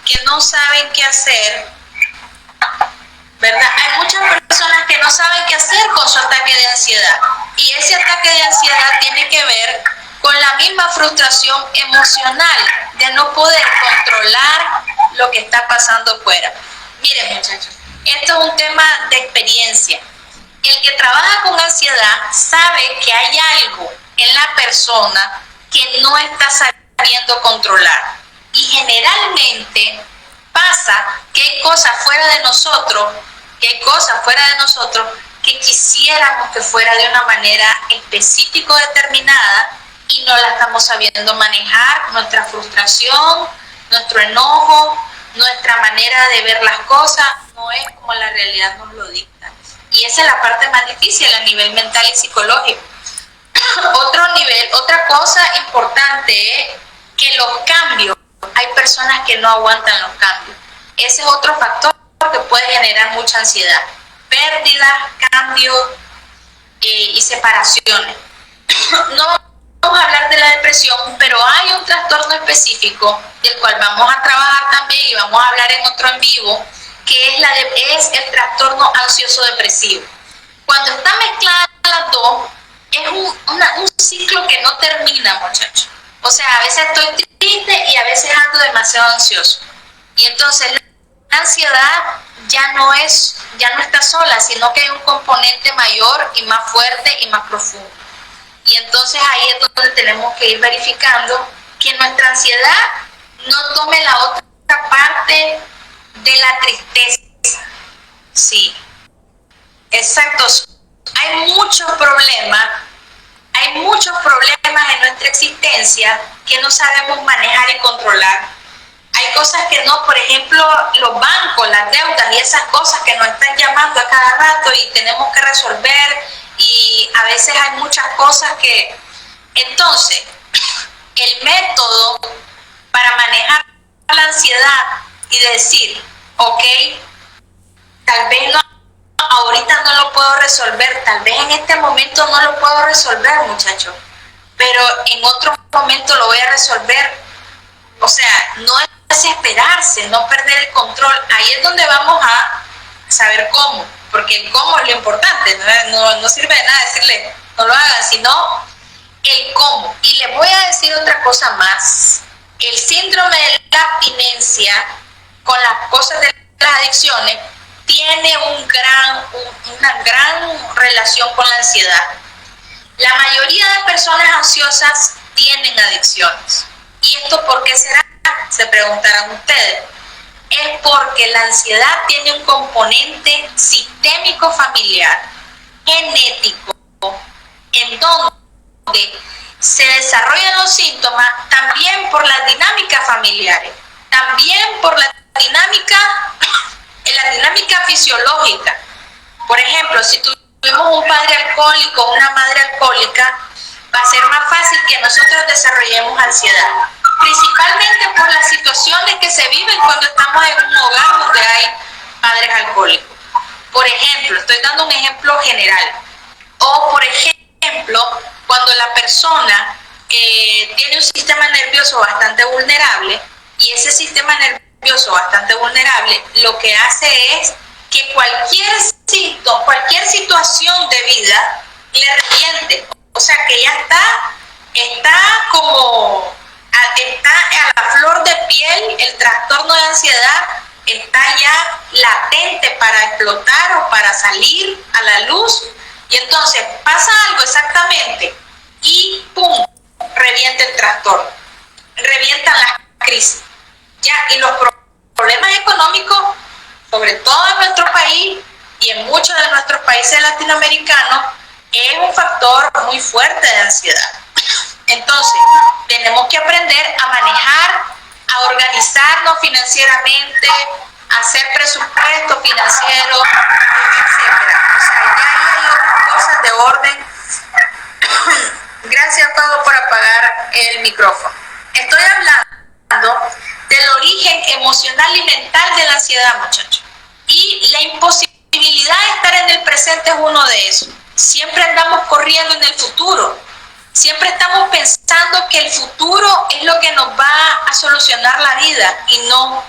que no saben qué hacer, ¿verdad? Hay muchas personas que no saben qué hacer con su ataque de ansiedad. Y ese ataque de ansiedad tiene que ver con la misma frustración emocional de no poder controlar lo que está pasando afuera. Miren, muchachos, esto es un tema de experiencia. El que trabaja con ansiedad sabe que hay algo en la persona que no está sabiendo controlar. Y generalmente pasa que hay cosas fuera de nosotros, que quisiéramos que fuera de una manera específica o determinada y no la estamos sabiendo manejar. Nuestra frustración, nuestro enojo, nuestra manera de ver las cosas no es como la realidad nos lo dicta. Y esa es la parte más difícil a nivel mental y psicológico. Otra cosa importante es que los cambios, hay personas que no aguantan los cambios. Ese es otro factor que puede generar mucha ansiedad. Pérdidas, cambios y separaciones. No vamos a hablar de la depresión, pero hay un trastorno específico del cual vamos a trabajar también y vamos a hablar en otro en vivo, que es el trastorno ansioso depresivo. Cuando están mezcladas las dos, es un ciclo que no termina, muchachos. O sea, a veces estoy triste y a veces ando demasiado ansioso. Y entonces la ansiedad ya no está sola, sino que hay un componente mayor y más fuerte y más profundo. Y entonces ahí es donde tenemos que ir verificando que nuestra ansiedad no tome la otra parte de la tristeza. Sí, exacto. Hay muchos problemas en nuestra existencia que no sabemos manejar y controlar. Hay cosas que no, por ejemplo, los bancos, las deudas y esas cosas que nos están llamando a cada rato y tenemos que resolver, y a veces hay muchas cosas que... Entonces, el método para manejar la ansiedad y decir, ok, tal vez no, ahorita no lo puedo resolver, tal vez en este momento no lo puedo resolver, muchachos, pero en otro momento lo voy a resolver. O sea, no es desesperarse, no perder el control. Ahí es donde vamos a saber cómo, porque el cómo es lo importante. No sirve de nada decirle no lo hagan, sino el cómo. Y les voy a decir otra cosa más. El síndrome de la abstinencia con las cosas de las adicciones tiene una gran relación con la ansiedad. La mayoría de personas ansiosas tienen adicciones. ¿Y esto por qué será? Se preguntarán ustedes. Es porque la ansiedad tiene un componente sistémico familiar, genético, en donde se desarrollan los síntomas también por las dinámicas familiares, también por la dinámica fisiológica. Por ejemplo, si tuvimos un padre alcohólico o una madre alcohólica, va a ser más fácil que nosotros desarrollemos ansiedad, principalmente por las situaciones que se viven cuando estamos en un hogar donde hay padres alcohólicos. Por ejemplo, estoy dando un ejemplo general. O por ejemplo, cuando la persona tiene un sistema nervioso bastante vulnerable, y ese sistema nervioso bastante vulnerable lo que hace es que cualquier situación de vida le reviente. O sea que ya está a la flor de piel, el trastorno de ansiedad está ya latente para explotar o para salir a la luz, y entonces pasa algo exactamente y ¡pum!, revienta el trastorno, revientan las crisis. Ya, y los problemas económicos, sobre todo en nuestro país y en muchos de nuestros países latinoamericanos, es un factor muy fuerte de ansiedad. Entonces, tenemos que aprender a manejar, a organizarnos financieramente, a hacer presupuestos financieros, etcétera. O sea, ya hay otras cosas de orden. Gracias, Pablo, por apagar el micrófono. Estoy hablando del origen emocional y mental de la ansiedad, muchachos. Y la imposibilidad de estar en el presente es uno de esos. Siempre andamos corriendo en el futuro. Siempre estamos pensando que el futuro es lo que nos va a solucionar la vida, y no.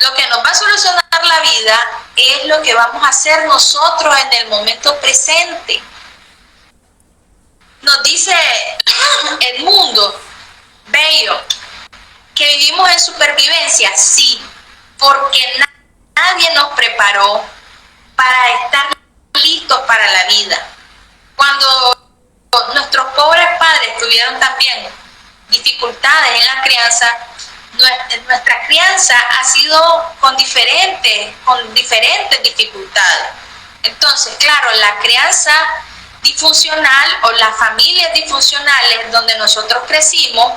Lo que nos va a solucionar la vida es lo que vamos a hacer nosotros en el momento presente. Nos dice Edmundo Bello que vivimos en supervivencia, sí, porque nadie nos preparó para estar listos para la vida. Cuando nuestros pobres padres tuvieron también dificultades en la crianza, nuestra crianza ha sido con diferentes dificultades. Entonces, claro, la crianza disfuncional o las familias disfuncionales donde nosotros crecimos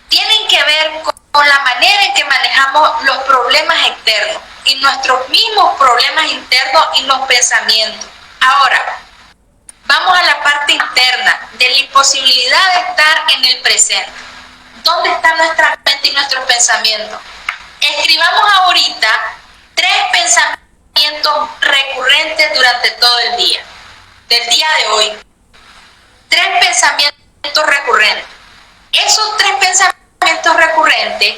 tienen que ver con la manera en que manejamos los problemas externos y nuestros mismos problemas internos y los pensamientos. Ahora, vamos a la parte interna de la imposibilidad de estar en el presente. ¿Dónde está nuestra mente y nuestros pensamientos? Escribamos ahorita 3 pensamientos recurrentes durante todo el día, del día de hoy. 3 pensamientos recurrentes. Esos 3 pensamientos recurrentes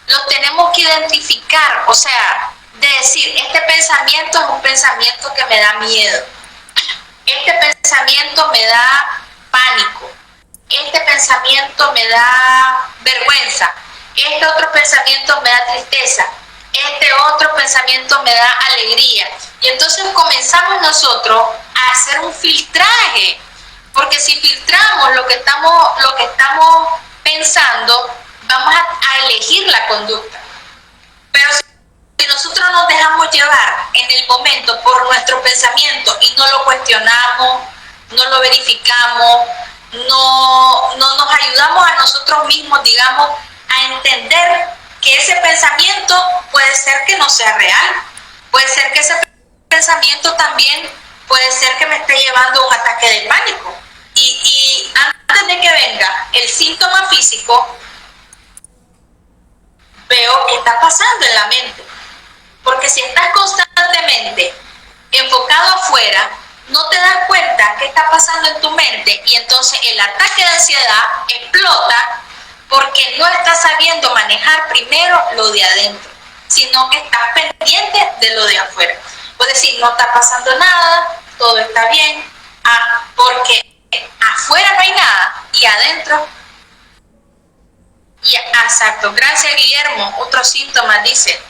los tenemos que identificar, o sea, de decir, este pensamiento es un pensamiento que me da miedo, este pensamiento me da pánico, este pensamiento me da vergüenza, este otro pensamiento me da tristeza, este otro pensamiento me da alegría. Y entonces comenzamos nosotros a hacer un filtraje, porque si filtramos lo que estamos pensando, vamos a elegir la conducta. Pero si nosotros nos dejamos llevar en el momento por nuestro pensamiento y no lo cuestionamos, no lo verificamos, no nos ayudamos a nosotros mismos, digamos, a entender que ese pensamiento puede ser que no sea real, puede ser que ese pensamiento también puede ser que me esté llevando a un ataque de pánico. Y antes de que venga el síntoma físico, veo qué está pasando en la mente. Porque si estás constantemente enfocado afuera, no te das cuenta qué está pasando en tu mente y entonces el ataque de ansiedad explota porque no estás sabiendo manejar primero lo de adentro, sino que estás pendiente de lo de afuera. Puedes decir, no está pasando nada, todo está bien, porque afuera no hay nada y adentro. Exacto, gracias Guillermo. Otro síntoma dice,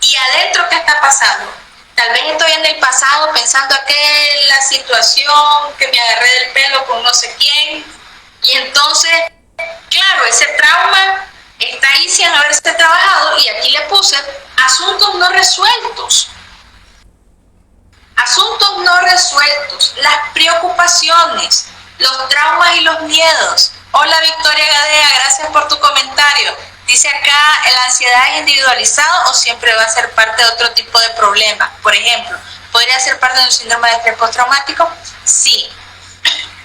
¿y adentro qué está pasando? Tal vez estoy en el pasado pensando aquella situación que me agarré del pelo con no sé quién y entonces, claro, ese trauma está ahí sin haberse trabajado y aquí le puse asuntos no resueltos. Asuntos no resueltos, las preocupaciones, los traumas y los miedos. Hola Victoria Gadea, gracias por tu comentario. Dice acá, ¿la ansiedad es individualizada o siempre va a ser parte de otro tipo de problema? Por ejemplo, ¿podría ser parte de un síndrome de estrés postraumático? Sí.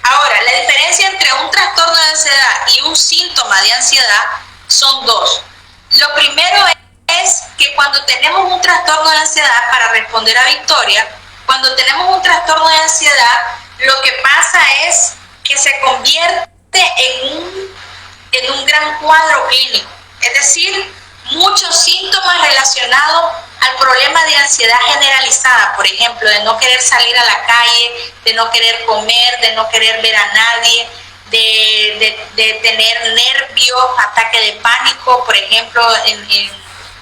Ahora, la diferencia entre un trastorno de ansiedad y un síntoma de ansiedad son 2. Lo primero es que cuando tenemos un trastorno de ansiedad, para responder a Victoria, cuando tenemos un trastorno de ansiedad, lo que pasa es que se convierte en un gran cuadro clínico. Es decir, muchos síntomas relacionados al problema de ansiedad generalizada, por ejemplo, de no querer salir a la calle, de no querer comer, de no querer ver a nadie, de tener nervios, ataque de pánico, por ejemplo,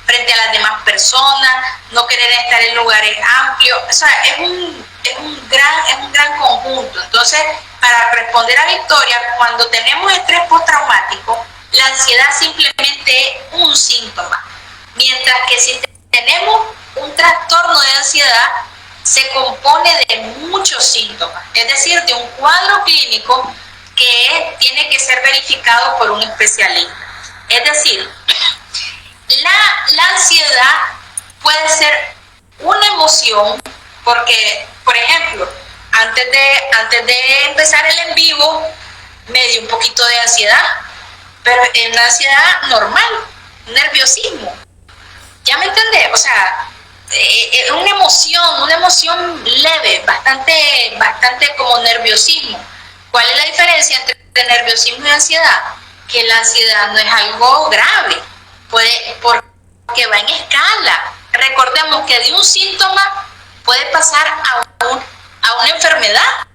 frente a las demás personas, no querer estar en lugares amplios. O sea, es un gran conjunto. Entonces, para responder a Victoria, cuando tenemos estrés postraumático, la ansiedad simplemente es un síntoma, mientras que si tenemos un trastorno de ansiedad, se compone de muchos síntomas, es decir, de un cuadro clínico que tiene que ser verificado por un especialista. Es decir, la ansiedad puede ser una emoción, porque, por ejemplo, antes de empezar el en vivo, me dio un poquito de ansiedad, pero es una ansiedad normal, un nerviosismo. ¿Ya me entendés? O sea, una emoción leve, bastante como nerviosismo. ¿Cuál es la diferencia entre nerviosismo y ansiedad? Que la ansiedad no es algo grave, porque que va en escala. Recordemos que de un síntoma puede pasar a una enfermedad.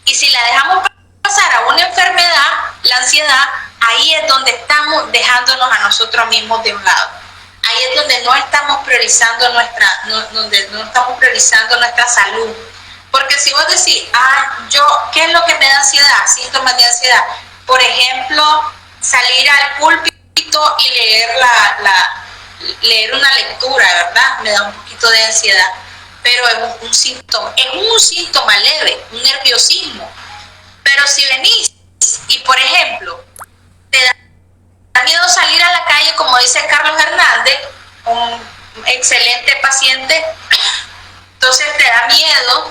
Y si la dejamos pasar a una enfermedad, la ansiedad, ahí es donde estamos dejándonos a nosotros mismos de un lado. Ahí es donde no estamos priorizando nuestra salud. Porque si vos decís, ¿qué es lo que me da ansiedad? Síntomas de ansiedad. Por ejemplo, salir al púlpito y leer una lectura, ¿verdad? Me da un poquito de ansiedad. Pero es un síntoma leve, un nerviosismo. Pero si venís y, por ejemplo, te da miedo salir a la calle, como dice Carlos Hernández, un excelente paciente, entonces te da miedo,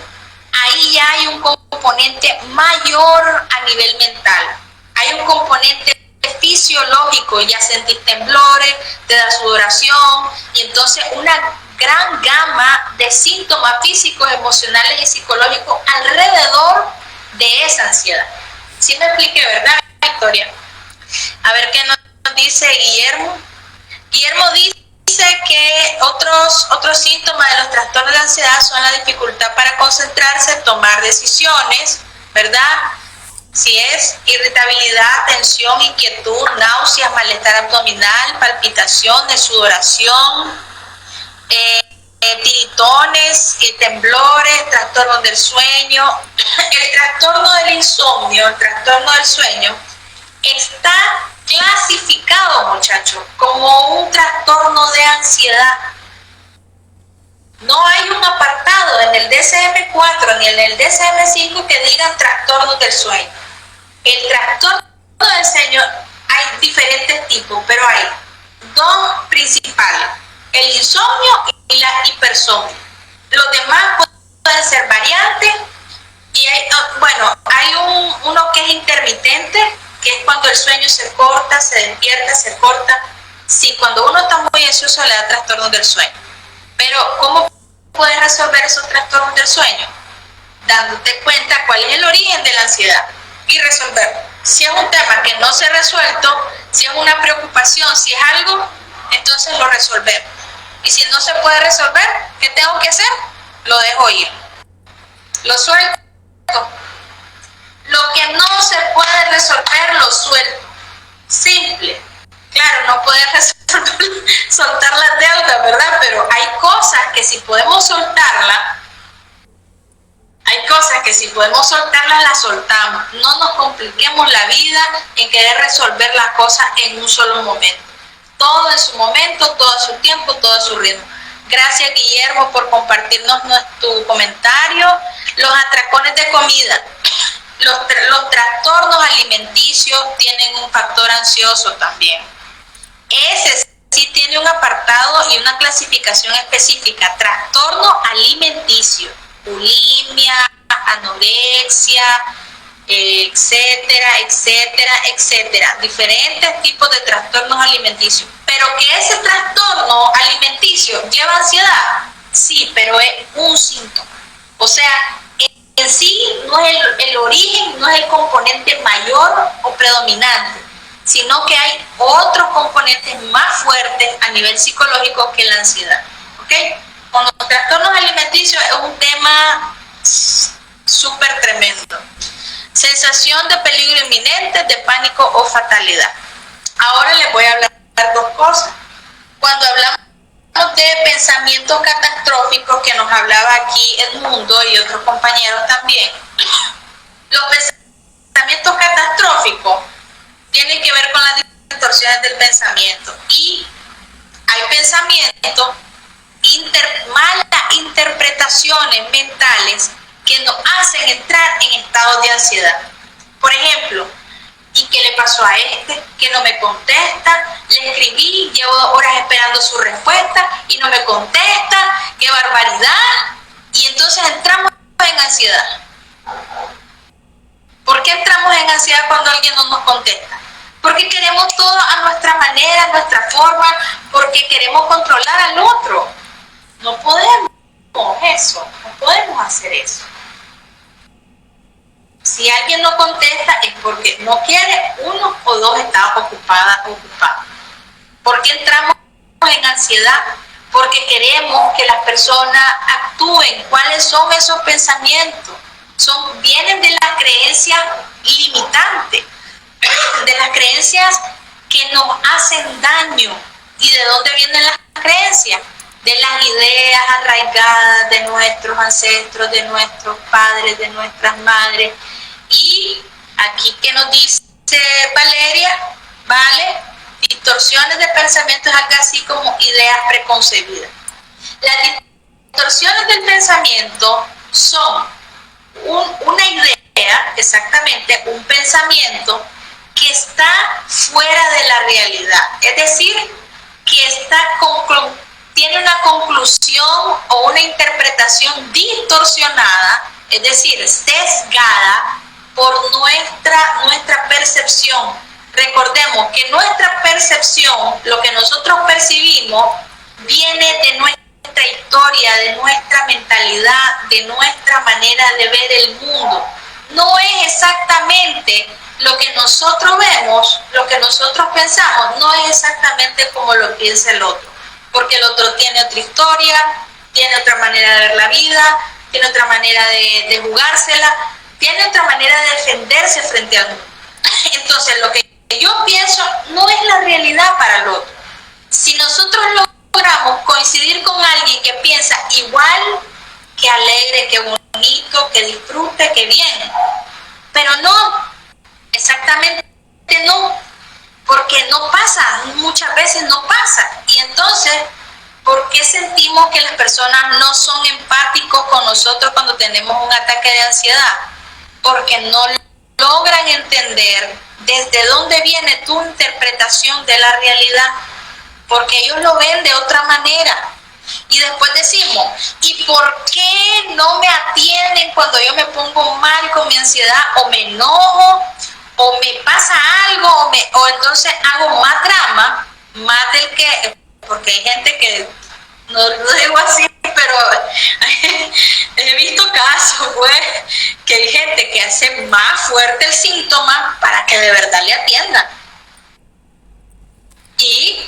ahí ya hay un componente mayor a nivel mental. Hay un componente fisiológico, ya sentís temblores, te da sudoración, y entonces una gran gama de síntomas físicos, emocionales y psicológicos alrededor de esa ansiedad. ¿Sí me expliqué, verdad, Victoria? A ver qué nos dice Guillermo. Guillermo dice que otros síntomas de los trastornos de ansiedad son la dificultad para concentrarse, tomar decisiones, ¿verdad? Si es irritabilidad, tensión, inquietud, náuseas, malestar abdominal, palpitaciones, sudoración, tiritones, temblores, trastornos del sueño. El trastorno del insomnio, el trastorno del sueño, está clasificado, muchachos, como un trastorno de ansiedad. No hay un apartado en el DSM-4 ni en el DSM-5 que digan trastornos del sueño. El trastorno del sueño hay diferentes tipos, pero hay dos principales: el insomnio y la hipersomnia. Los demás pueden ser variantes, y hay uno que es intermitente, que es cuando el sueño se corta, se despierta, se corta. Sí, cuando uno está muy ansioso le da trastornos del sueño. Pero ¿cómo puedes resolver esos trastornos del sueño? Dándote cuenta cuál es el origen de la ansiedad y resolverlo. Si es un tema que no se ha resuelto, si es una preocupación, si es algo, entonces lo resolvemos. Y si no se puede resolver, ¿qué tengo que hacer? Lo dejo ir. Lo suelto. Lo que no se puede resolver, lo suelto. Simple. Claro, no puedes soltar las deudas, ¿verdad? Pero hay cosas que si podemos soltarlas, las soltamos. No nos compliquemos la vida en querer resolver las cosas en un solo momento. Todo en su momento, todo a su tiempo, todo a su ritmo. Gracias, Guillermo, por compartirnos tu comentario. Los atracones de comida. Los trastornos alimenticios tienen un factor ansioso también. Ese sí tiene un apartado y una clasificación específica: trastorno alimenticio, bulimia, anorexia, etcétera, etcétera, etcétera. Diferentes tipos de trastornos alimenticios. Pero que ese trastorno alimenticio lleva ansiedad, sí, pero es un síntoma. O sea, en sí no es el origen, no es el componente mayor o predominante, sino que hay otros componentes más fuertes a nivel psicológico que la ansiedad. ¿Ok? Con los trastornos alimenticios es un tema súper tremendo. Sensación de peligro inminente, de pánico o fatalidad. Ahora les voy a hablar de dos cosas. Cuando hablamos de pensamientos catastróficos, que nos hablaba aquí Edmundo y otros compañeros también, los pensamientos catastróficos tienen que ver con las distorsiones del pensamiento, y hay pensamientos, malas interpretaciones mentales que nos hacen entrar en estados de ansiedad. Por ejemplo, ¿y qué le pasó a este? Que no me contesta, le escribí, llevo 2 horas esperando su respuesta y no me contesta, qué barbaridad. Y entonces entramos en ansiedad. ¿Por qué entramos en ansiedad cuando alguien no nos contesta? Porque queremos todo a nuestra manera, a nuestra forma, porque queremos controlar al otro. No podemos no podemos hacer eso. Si alguien no contesta es porque no quiere, 1 o 2 está ocupada. ¿Por qué entramos en ansiedad porque queremos que las personas actúen. ¿Cuáles son esos pensamientos? Vienen de las creencias limitantes, de las creencias que nos hacen daño. ¿Y de dónde vienen las creencias? De las ideas arraigadas de nuestros ancestros, de nuestros padres, de nuestras madres. Y aquí que nos dice Valeria, ¿vale? Distorsiones de pensamiento es algo así como ideas preconcebidas. Las distorsiones del pensamiento son una idea, exactamente, un pensamiento que está fuera de la realidad. Es decir, que tiene una conclusión o una interpretación distorsionada, es decir, sesgada por nuestra percepción. Recordemos que nuestra percepción, lo que nosotros percibimos, viene de nuestra historia, de nuestra mentalidad, de nuestra manera de ver el mundo. No es exactamente lo que nosotros vemos, lo que nosotros pensamos, no es exactamente como lo piensa el otro, porque el otro tiene otra historia, tiene otra manera de ver la vida, tiene otra manera de jugársela, tiene otra manera de defenderse frente al mundo. Entonces, lo que yo pienso no es la realidad para el otro. Si nosotros logramos coincidir con alguien que piensa igual, que alegre, que bonito, que disfrute, que bien, pero no, exactamente no, porque no pasa, muchas veces no pasa. Y entonces, ¿por qué sentimos que las personas no son empáticos con nosotros cuando tenemos un ataque de ansiedad? Porque no logran entender desde dónde viene tu interpretación de la realidad, porque ellos lo ven de otra manera. Y después decimos, ¿y por qué no me atienden cuando yo me pongo mal con mi ansiedad, o me enojo, o me pasa algo, o entonces hago más drama, más del que, porque hay gente que, no lo digo así, pero he visto casos, pues, que hay gente que hace más fuerte el síntoma para que de verdad le atiendan. Y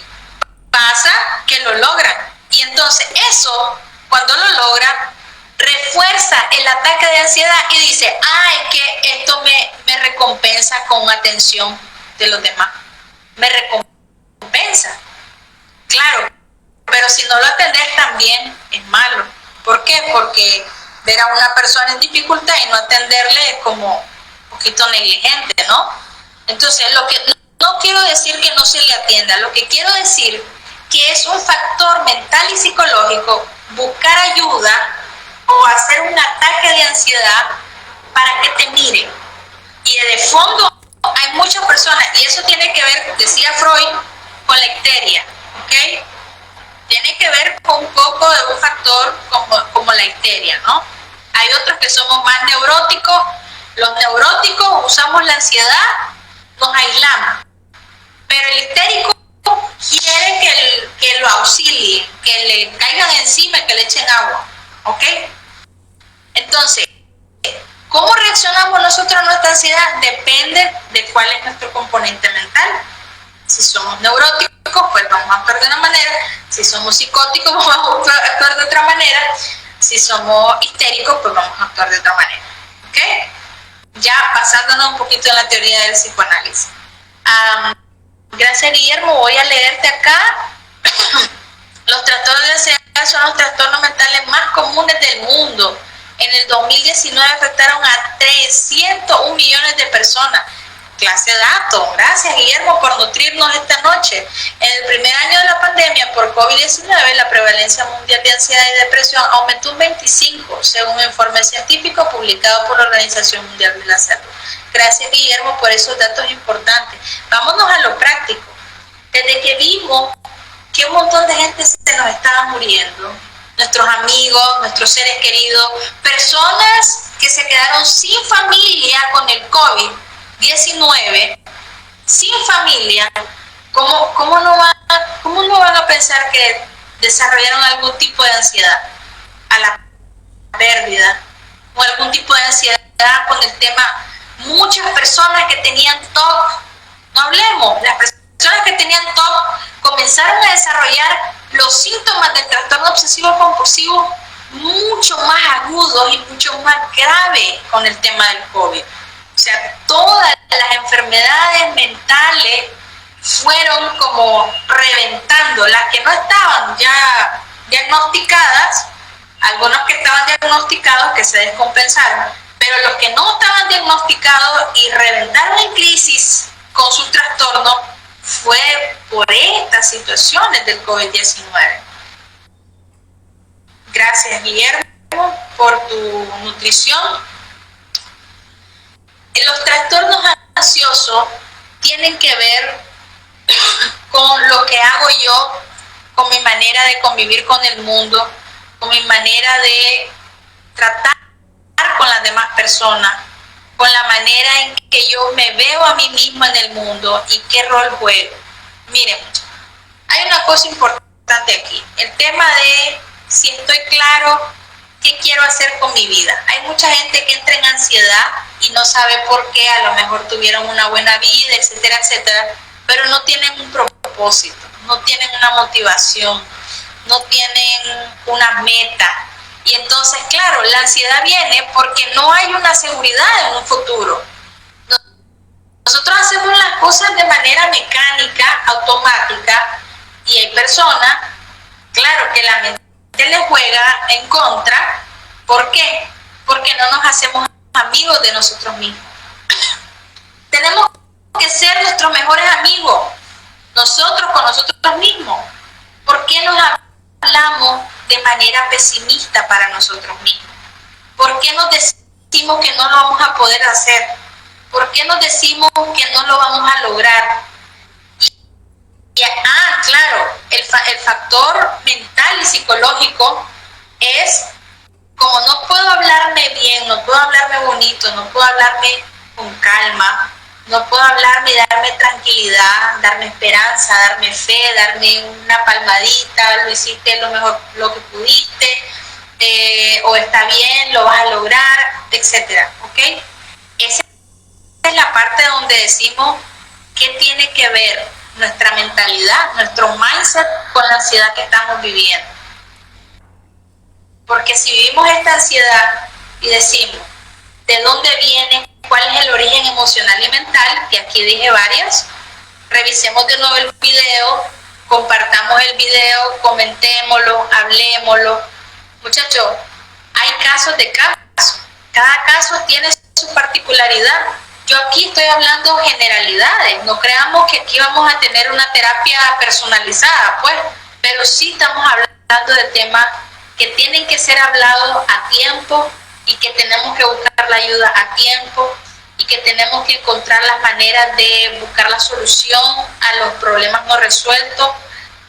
pasa que lo logran. Y entonces eso, cuando lo logra, refuerza el ataque de ansiedad y dice, es que esto me recompensa con atención de los demás. Me recompensa. Claro, pero si no lo atendés también es malo. ¿Por qué? Porque ver a una persona en dificultad y no atenderle es como un poquito negligente, ¿no? Entonces, lo que no quiero decir que no se le atienda, lo que quiero decir que es un factor mental y psicológico buscar ayuda o hacer un ataque de ansiedad para que te miren. Y de fondo hay muchas personas, y eso tiene que ver, decía Freud, con la histeria, ¿ok? Tiene que ver con un poco de un factor como la histeria, ¿no? Hay otros que somos más neuróticos. Los neuróticos usamos la ansiedad, nos aislamos. Pero el histérico quiere que lo auxilie, que le caigan encima y que le echen agua, ¿ok? Entonces, ¿cómo reaccionamos nosotros a nuestra ansiedad? Depende de cuál es nuestro componente mental. Si somos neuróticos, pues vamos a actuar de una manera. Si somos psicóticos, vamos a actuar de otra manera. Si somos histéricos, pues vamos a actuar de otra manera, ¿ok? Ya basándonos un poquito en la teoría del psicoanálisis. Gracias, Guillermo. Voy a leerte acá. Los trastornos de ansiedad son los trastornos mentales más comunes del mundo. En el 2019 afectaron a 301 millones de personas. Clase de datos. Gracias, Guillermo, por nutrirnos esta noche. En el primer año de la pandemia por COVID-19, la prevalencia mundial de ansiedad y depresión aumentó un 25%, según un informe científico publicado por la Organización Mundial de la Salud. Gracias, Guillermo, por esos datos importantes. Vámonos a lo práctico. Desde que vimos que un montón de gente se nos estaba muriendo, nuestros amigos, nuestros seres queridos, personas que se quedaron sin familia con el COVID-19, sin familia, ¿cómo no van a pensar que desarrollaron algún tipo de ansiedad a la pérdida o algún tipo de ansiedad con el tema? Muchas personas que tenían TOC, no hablemos, las que tenían TOC comenzaron a desarrollar los síntomas del trastorno obsesivo compulsivo mucho más agudos y mucho más graves con el tema del COVID. O sea, todas las enfermedades mentales fueron como reventando. Las que no estaban ya diagnosticadas, algunos que estaban diagnosticados que se descompensaron, pero los que no estaban diagnosticados y reventaron en crisis con su trastorno fue por estas situaciones del COVID-19. Gracias, Guillermo, por tu nutrición. Los trastornos ansiosos tienen que ver con lo que hago yo, con mi manera de convivir con el mundo, con mi manera de tratar con las demás personas, con la manera en que yo me veo a mí misma en el mundo y qué rol juego. Miren, hay una cosa importante aquí, el tema de si estoy claro qué quiero hacer con mi vida. Hay mucha gente que entra en ansiedad y no sabe por qué, a lo mejor tuvieron una buena vida, etcétera, etcétera, pero no tienen un propósito, no tienen una motivación, no tienen una meta. Y entonces, claro, la ansiedad viene porque no hay una seguridad en un futuro. Nosotros hacemos las cosas de manera mecánica, automática, y hay personas, claro, que la mente les juega en contra. ¿Por qué? Porque no nos hacemos amigos de nosotros mismos. Tenemos que ser nuestros mejores amigos, nosotros con nosotros mismos. ¿Por qué nos hablamos de manera pesimista para nosotros mismos? ¿Por qué nos decimos que no lo vamos a poder hacer? ¿Por qué nos decimos que no lo vamos a lograr? Claro, el factor mental y psicológico es como no puedo hablarme bien, no puedo hablarme bonito, no puedo hablarme con calma, no puedo hablarme y darme tranquilidad, darme esperanza, darme fe, darme una palmadita, lo hiciste lo mejor, lo que pudiste, o está bien, lo vas a lograr, etcétera, ¿ok? Esa es la parte donde decimos qué tiene que ver nuestra mentalidad, nuestro mindset con la ansiedad que estamos viviendo. Porque si vivimos esta ansiedad y decimos de dónde viene, cuál es el origen emocional y mental, que aquí dije varias, revisemos de nuevo el video, compartamos el video, comentémoslo, hablemoslo. Muchachos, hay casos de casos, cada caso tiene su particularidad. Yo aquí estoy hablando generalidades, no creamos que aquí vamos a tener una terapia personalizada, pues, pero sí estamos hablando de temas que tienen que ser hablados a tiempo y que tenemos que buscar la ayuda a tiempo y que tenemos que encontrar las maneras de buscar la solución a los problemas no resueltos,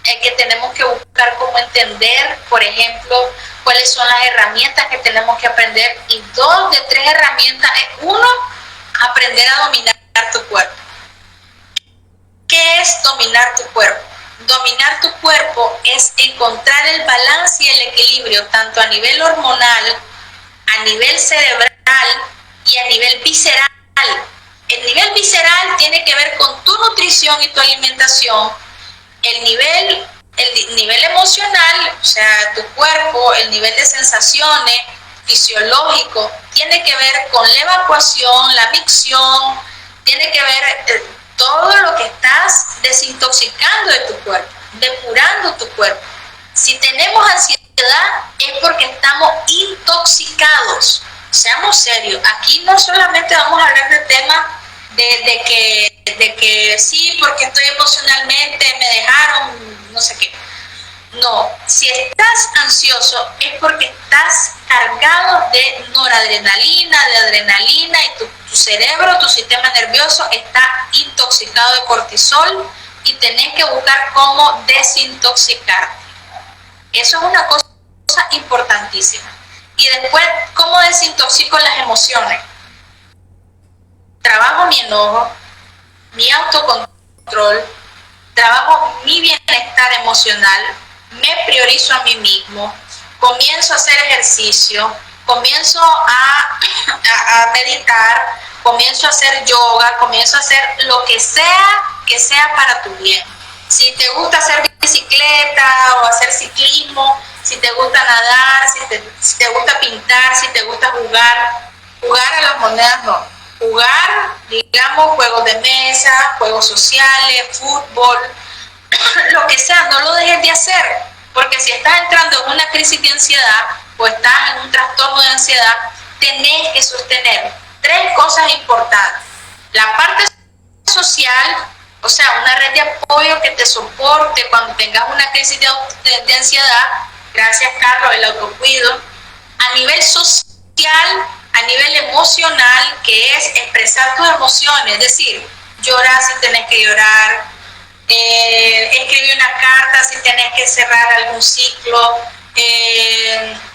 que tenemos que buscar cómo entender, por ejemplo, cuáles son las herramientas que tenemos que aprender, y 2 de 3 herramientas es: 1, aprender a dominar tu cuerpo. ¿Qué es dominar tu cuerpo? Dominar tu cuerpo es encontrar el balance y el equilibrio tanto a nivel hormonal, a nivel cerebral y a nivel visceral. El nivel visceral tiene que ver con tu nutrición y tu alimentación. El nivel emocional, o sea, tu cuerpo, el nivel de sensaciones fisiológico, tiene que ver con la evacuación, la micción, tiene que ver todo lo que estás desintoxicando de tu cuerpo, depurando tu cuerpo. Si tenemos ansiedad es porque estamos intoxicados. Seamos serios, aquí no solamente vamos a hablar del tema de que sí, porque estoy emocionalmente, me dejaron, no sé qué. No, si estás ansioso es porque estás cargado de noradrenalina, de adrenalina, y tu cerebro, tu sistema nervioso está intoxicado de cortisol y tenés que buscar cómo desintoxicarte. Eso es una cosa importantísima. Y después, ¿cómo desintoxico las emociones? Trabajo mi enojo, mi autocontrol, trabajo mi bienestar emocional, me priorizo a mí mismo, comienzo a hacer ejercicio, comienzo a meditar, comienzo a hacer yoga, comienzo a hacer lo que sea que sea para tu bien. Si te gusta hacer bicicleta o hacer ciclismo, si te gusta nadar, si te gusta pintar, si te gusta jugar a las monedas no. Jugar, digamos, juegos de mesa, juegos sociales, fútbol, lo que sea, no lo dejes de hacer, porque si estás entrando en una crisis de ansiedad o estás en un trastorno de ansiedad, tenés que sostener 3 cosas importantes. La parte social, o sea, una red de apoyo que te soporte cuando tengas una crisis de ansiedad. Gracias, Carlos, el autocuido. A nivel social, a nivel emocional, que es expresar tus emociones, es decir, llorar si tenés que llorar, escribir una carta si tenés que cerrar algún ciclo,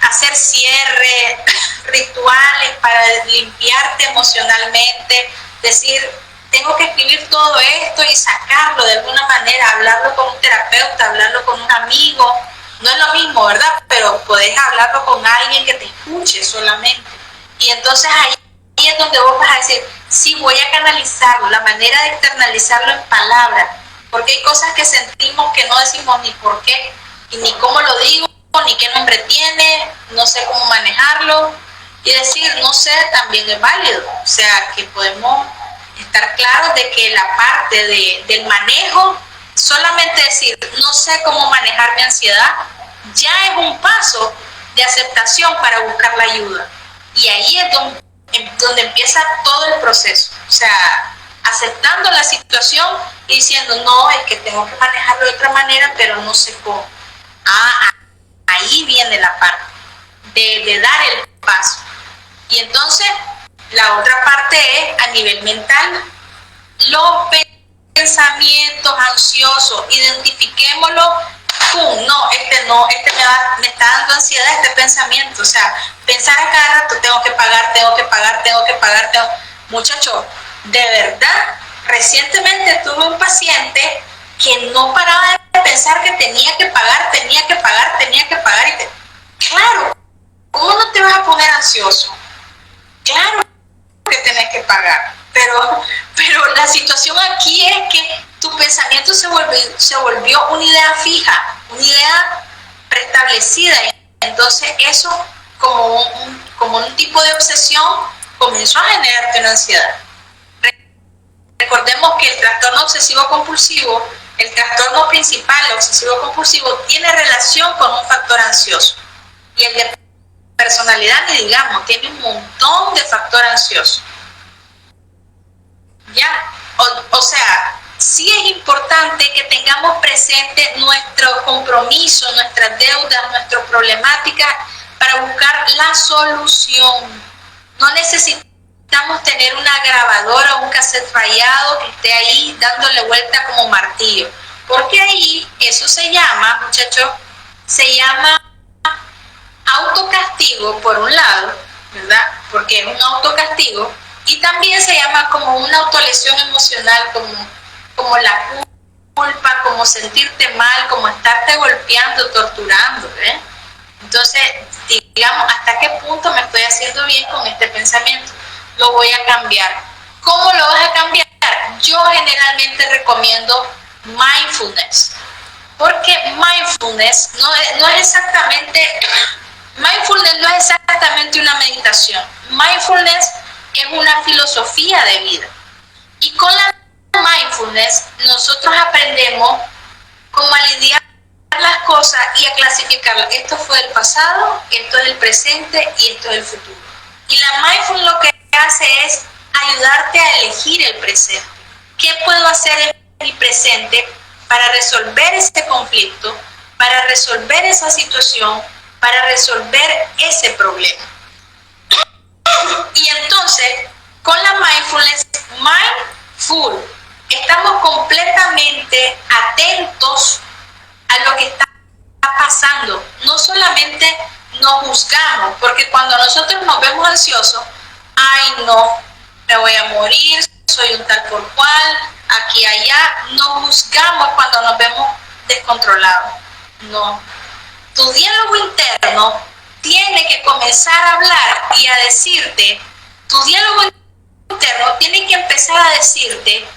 hacer cierre, rituales para limpiarte emocionalmente, decir, tengo que escribir todo esto y sacarlo de alguna manera, hablarlo con un terapeuta, hablarlo con un amigo. No es lo mismo, ¿verdad? Pero podés hablarlo con alguien que te escuche solamente. Y entonces ahí es donde vos vas a decir, sí, voy a canalizarlo, la manera de externalizarlo en palabras. Porque hay cosas que sentimos que no decimos ni por qué, y ni cómo lo digo, ni qué nombre tiene, no sé cómo manejarlo. Y decir, no sé, también es válido. O sea, que podemos estar claros de que la parte del manejo, solamente decir, no sé cómo manejar mi ansiedad, ya es un paso de aceptación para buscar la ayuda. Y ahí es donde empieza todo el proceso. O sea, aceptando la situación y diciendo, no, es que tengo que manejarlo de otra manera, pero no sé cómo. Ahí viene la parte de dar el paso. Y entonces, la otra parte es a nivel mental. Los pensamientos ansiosos, identifiquémoslos. No, me está dando ansiedad este pensamiento. O sea, pensar a cada rato, tengo que pagar. Muchachos, de verdad, recientemente tuve un paciente que no paraba de pensar que tenía que pagar. Claro, ¿cómo no te vas a poner ansioso? Claro que tenés que pagar, pero la situación aquí es que tu pensamiento se volvió una idea fija, una idea preestablecida. Entonces eso, como un tipo de obsesión, comenzó a generarte una ansiedad. Recordemos que el trastorno obsesivo-compulsivo, el trastorno principal, el obsesivo-compulsivo, tiene relación con un factor ansioso. Y el de personalidad, ni digamos, tiene un montón de factor ansioso. ¿Ya? O sea, sí es importante que tengamos presente nuestro compromiso, nuestras deudas, nuestras problemáticas para buscar la solución. No necesitamos tener una grabadora o un cassette rayado que esté ahí dándole vuelta como martillo. Porque ahí, eso se llama, muchachos, se llama autocastigo por un lado, ¿verdad? Porque es un autocastigo, y también se llama como una autolesión emocional, como la culpa, como sentirte mal, como estarte golpeando, torturando, ¿eh? Entonces, digamos, ¿hasta qué punto me estoy haciendo bien con este pensamiento? Lo voy a cambiar. ¿Cómo lo vas a cambiar? Yo generalmente recomiendo mindfulness, porque mindfulness no es exactamente una meditación. Mindfulness es una filosofía de vida. Y con la mindfulness nosotros aprendemos cómo a lidiar las cosas y a clasificarlas. Esto fue el pasado, esto es el presente y esto es el futuro. Y la mindfulness lo que hace es ayudarte a elegir el presente. ¿Qué puedo hacer en mi presente para resolver este conflicto, para resolver esa situación, para resolver ese problema? Y entonces, con la mindfulness, estamos completamente atentos a lo que está pasando. No solamente nos juzgamos, porque cuando nosotros nos vemos ansiosos, ay no, me voy a morir, soy un tal por cual, aquí, allá, nos juzgamos cuando nos vemos descontrolados. No. Tu diálogo interno tiene que comenzar a hablar y a decirte, tu diálogo interno tiene que empezar a decirte,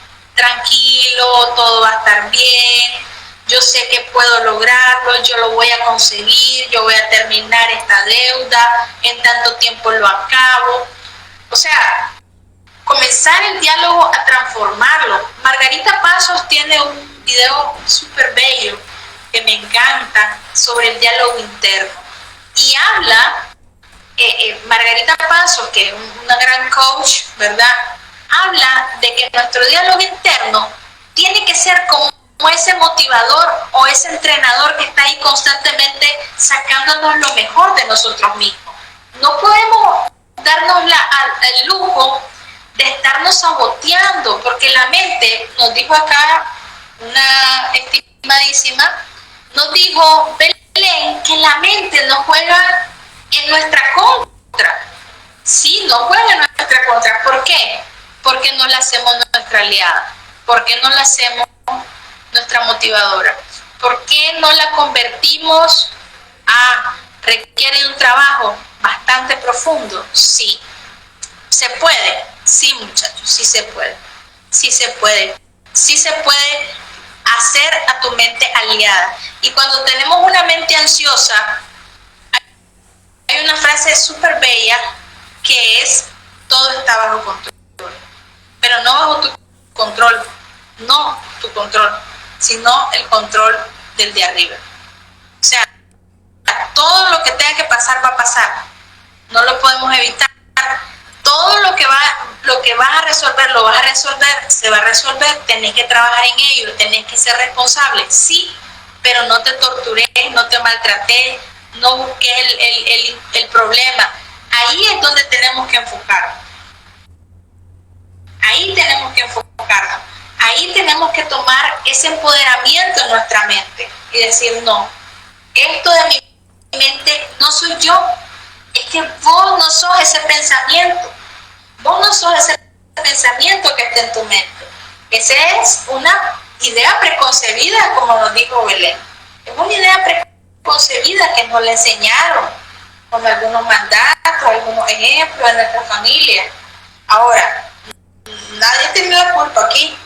tranquilo, todo va a estar bien, yo sé que puedo lograrlo, yo lo voy a conseguir, yo voy a terminar esta deuda, en tanto tiempo lo acabo. O sea, comenzar el diálogo a transformarlo. Margarita Pasos tiene un video súper bello que me encanta sobre el diálogo interno. Y habla, Margarita Pasos, que es una gran coach, ¿verdad? Habla de que nuestro diálogo interno tiene que ser como ese motivador o ese entrenador que está ahí constantemente sacándonos lo mejor de nosotros mismos. No podemos darnos el lujo de estarnos saboteando, porque la mente, nos dijo acá una estimadísima, nos dijo Belén, que la mente nos juega en nuestra contra. Sí, nos juega en nuestra contra. ¿Por qué? Porque no la hacemos nuestra aliada. ¿Por qué no la hacemos nuestra motivadora? ¿Por qué no la convertimos requiere un trabajo bastante profundo? Sí. ¿Se puede? Sí, muchachos, sí se puede. Sí se puede. Sí se puede hacer a tu mente aliada. Y cuando tenemos una mente ansiosa, hay una frase súper bella que es: todo está bajo control. Pero no bajo tu control, no tu control, sino el control del de arriba. O sea, todo lo que tenga que pasar va a pasar. No lo podemos evitar. Todo lo que vas a resolver, lo vas a resolver, se va a resolver, tenés que trabajar en ello, tenés que ser responsable, sí, pero no te tortures, no te maltrates, no busques el problema. Ahí es donde tenemos que enfocarnos. Ahí tenemos que enfocarnos. Ahí tenemos que tomar ese empoderamiento en nuestra mente y decir: no, esto de mi mente no soy yo. Es que vos no sos ese pensamiento. Vos no sos ese pensamiento que está en tu mente. Esa es una idea preconcebida, como nos dijo Belén. Es una idea preconcebida que nos la enseñaron con algunos mandatos, algunos ejemplos de nuestra familia. Ahora, nadie tiene la culpa aquí.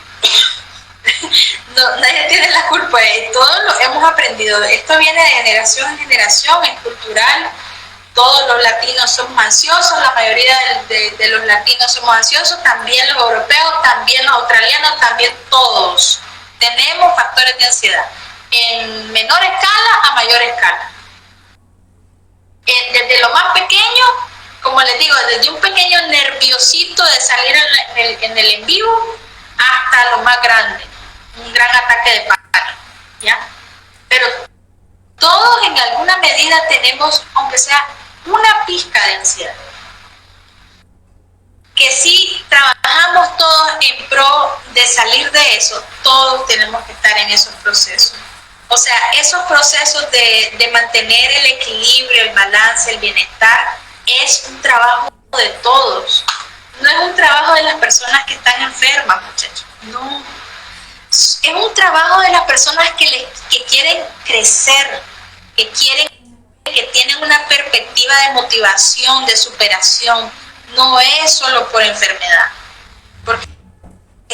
No, nadie tiene la culpa. Todos lo hemos aprendido. Esto viene de generación en generación, es cultural. Todos los latinos somos ansiosos, la mayoría de los latinos somos ansiosos, también los europeos, también los australianos, también todos. Tenemos factores de ansiedad, en menor escala a mayor escala. Desde lo más pequeño, como les digo, desde un pequeño nerviosito de salir en el en vivo hasta lo más grande, un gran ataque de pánico, ¿ya? Pero todos en alguna medida tenemos, aunque sea una pizca de ansiedad. Que si trabajamos todos en pro de salir de eso, todos tenemos que estar en esos procesos. O sea, esos procesos de mantener el equilibrio, el balance, el bienestar, es un trabajo de todos. No es un trabajo de las personas que están enfermas, muchachos. No. Es un trabajo de las personas que quieren crecer, que tienen una perspectiva de motivación, de superación. No es solo por enfermedad. Porque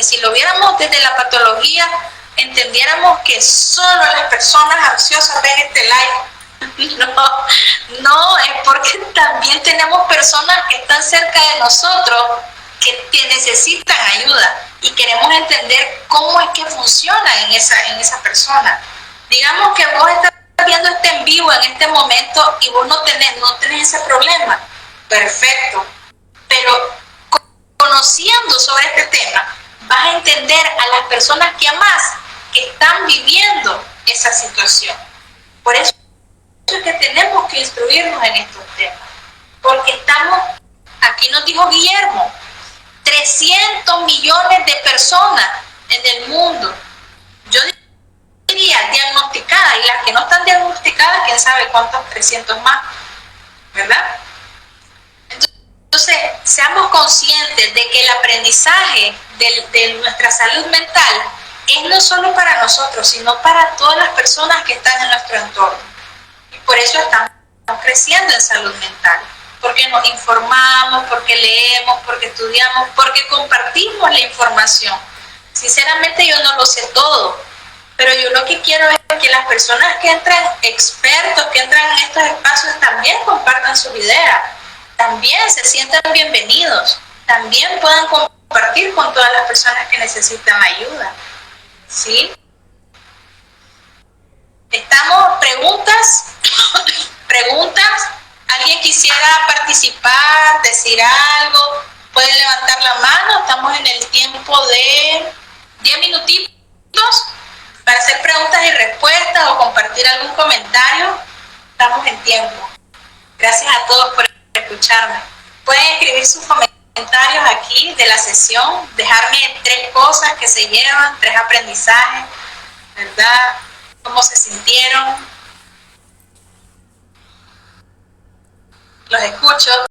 si lo viéramos desde la patología, entendiéramos que solo las personas ansiosas ven este live. No, es porque también tenemos personas que están cerca de nosotros que necesitan ayuda y queremos entender cómo es que funciona en esa persona. Digamos que vos estás viendo este en vivo en este momento y vos no tenés ese problema. Perfecto. Pero conociendo sobre este tema, vas a entender a las personas que amás que están viviendo esa situación. Por eso es que tenemos que instruirnos en estos temas. Porque aquí nos dijo Guillermo, 300 millones de personas en el mundo. Yo diría diagnosticadas, y las que no están diagnosticadas, quién sabe cuántos, 300 más, ¿verdad? Entonces, seamos conscientes de que el aprendizaje de nuestra salud mental es no solo para nosotros, sino para todas las personas que están en nuestro entorno. Y por eso estamos creciendo en salud mental, porque nos informamos, porque leemos, porque estudiamos, porque compartimos la información. Sinceramente yo no lo sé todo, pero yo lo que quiero es que las personas que entran, expertos que entran en estos espacios, también compartan sus ideas, también se sientan bienvenidos, también puedan compartir con todas las personas que necesitan ayuda. ¿Sí? Estamos, preguntas, preguntas. ¿Alguien quisiera participar, decir algo? Pueden levantar la mano. Estamos en el tiempo de 10 minutitos para hacer preguntas y respuestas o compartir algún comentario. Estamos en tiempo. Gracias a todos por escucharme. Pueden escribir sus comentarios aquí de la sesión, dejarme 3 cosas que se llevan, 3 aprendizajes, ¿verdad? ¿Cómo se sintieron? Los escucho.